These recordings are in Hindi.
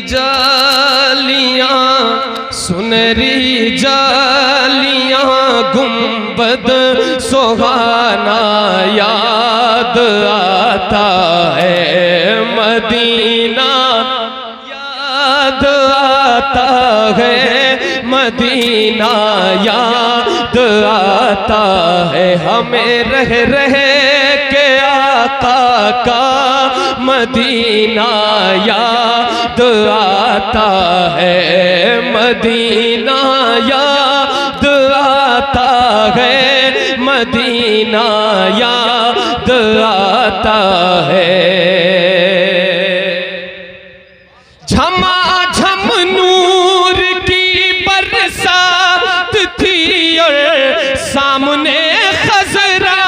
जालियां सुनहरी जालियां गुंबद सुहाना याद आता है मदीना याद आता है मदीना याद आता है हमें रह के आका का मदीना याद आता है मदीना याद आता है मदीना याद आता है। झमाझम नूर की बरसात थी और सामने खजरा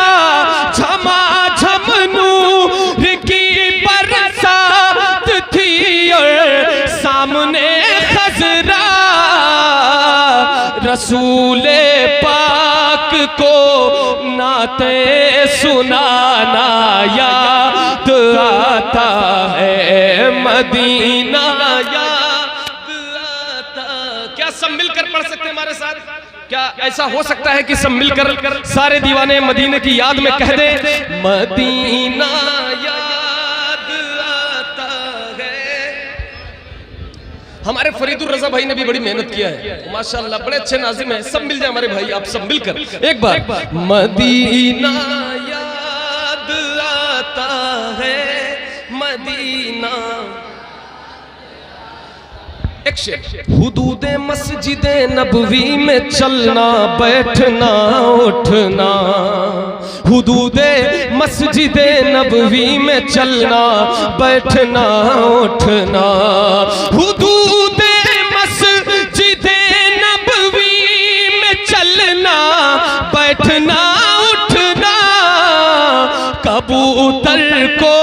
झमाझम नूर की बरसात थी और सामने खजरा रसूले पाक को नाते सुनाना याद आता है मदीना याद आता। क्या सब मिलकर पढ़ सकते हैं हमारे साथ? क्या ऐसा हो सकता है कि सब मिलकर सारे दीवाने मदीने की याद में कह दें मदीना याद आता है। हमारे फरीदुर रजा भाई ने भी बड़ी मेहनत किया है माशाल्लाह, बड़े अच्छे नाज़िम हैं। सब मिल जाए हमारे भाई, आप सब मिलकर एक बार मदीना याद आता है मदीना। एक शेर हुदूद मस्जिद नबवी में चलना बैठना उठना हुदूद मस्जिद नबवी में चलना बैठना उठना हुदूद मस्जिद नबवी में चलना बैठना उठना कबूतर को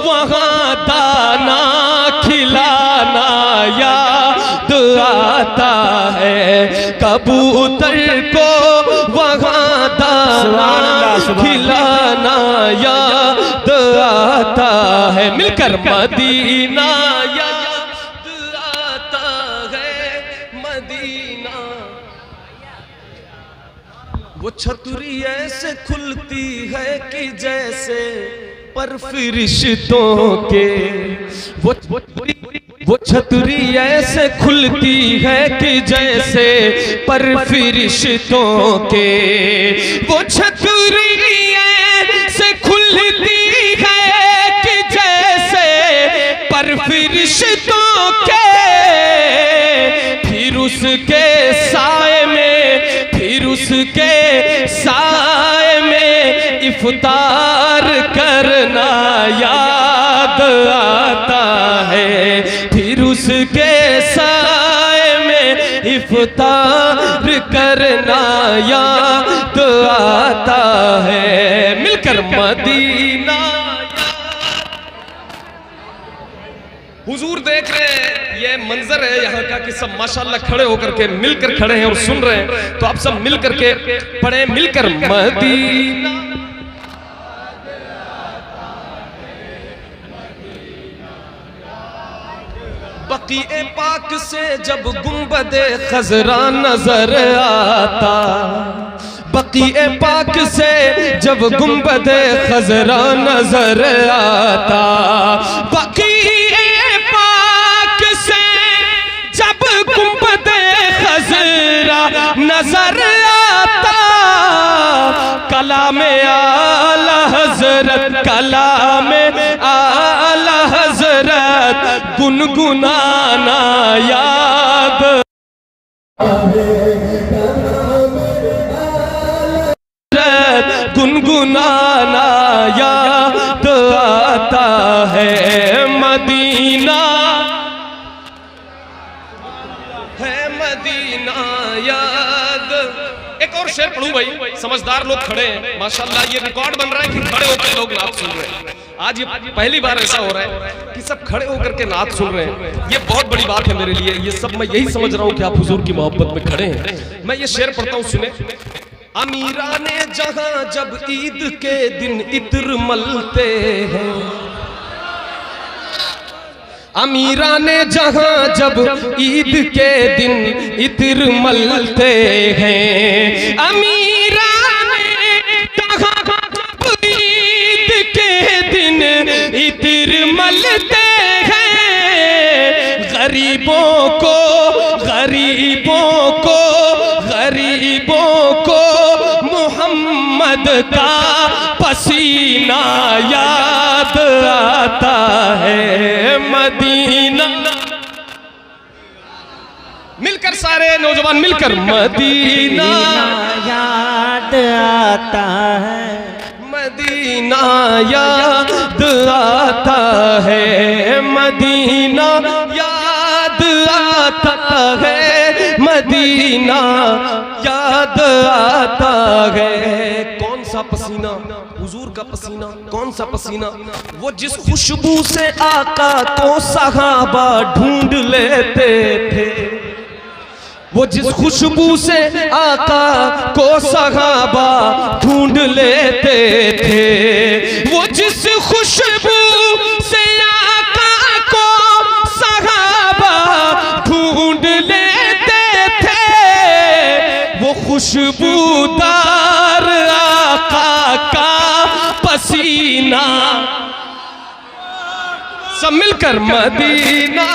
वहाँ दाना खिलाना याद आता है कबूतर को वहाँ दाना खिलाना याद आता है। मिलकर मदीना याद आता है मदीना। वो छतरी ऐसे खुलती है कि जैसे पर फरिश्तों के वो छतरी ऐसे खुलती है कि जैसे पर फरिश्तों के वो छतरी ऐसे खुलती है कि जैसे पर फरिश्तों के फिर उसके साए में इफ्तार करना याद आता है फिर उसके साए में इफ्तार करना याद आता है। मिलकर मदीना हुजूर देख रहे हैं, ये मंजर है यहाँ का कि सब माशाल्लाह खड़े होकर के मिलकर खड़े हैं और सुन रहे हैं। तो आप सब मिलकर के पढ़े मिलकर मदीना बक़ीए पाक से जब गुंबदे खजरा नजर आता बक़ीए पाक से जब गुंबदे खजरा नजर आता बक़ीए पाक से जब गुंबदे खजरा नजर आता कलामे आला हज़रत गुनगुनाना याद गुनगुनाना याद आता है मदीना याद। एक और शेर पढ़ूं भाई, समझदार लोग खड़े हैं माशाल्लाह, ये रिकॉर्ड बन रहा है कि खड़े होकर लोग नात सुन रहे हैं। आज ये पहली बार ऐसा हो रहा है कि सब खड़े होकर के नात सुन रहे हैं। ये बहुत बड़ी बात है मेरे लिए। ये सब मैं यही समझ रहा हूँ कि आप हुजूर की मोहब्बत में खड़े हैं। मैं ये शेर पढ़ता हूँ, सुने। अमीरा ने जहां जब ईद के दिन इत्र मलते हैं अमीरा ने जहां जब ईद के दिन इत्र मलते हैं, अमीरा ने जहां जब ईद के दिन इत्र मलते हैं, गरीबों को गरीबों को गरीबों को मोहम्मद का पसीना याद आता है। मदीना, मिलकर सारे नौजवान मिलकर, मदीना याद आता है, मदीना याद आता है, मदीना याद आता है, मदीना याद आता है। कौन सा पसीना? हुजूर का पसीना। कौन सा पसीना? वो जिस खुशबू से आका को सहाबा ढूंढ लेते थे, वो जिस खुशबू से आका को सहाबा ढूंढ लेते थे, वो जिस खुशबू से आका को सहाबा ढूंढ लेते थे, वो खुशबूदार आका का पसीना। सब मिलकर, मदीना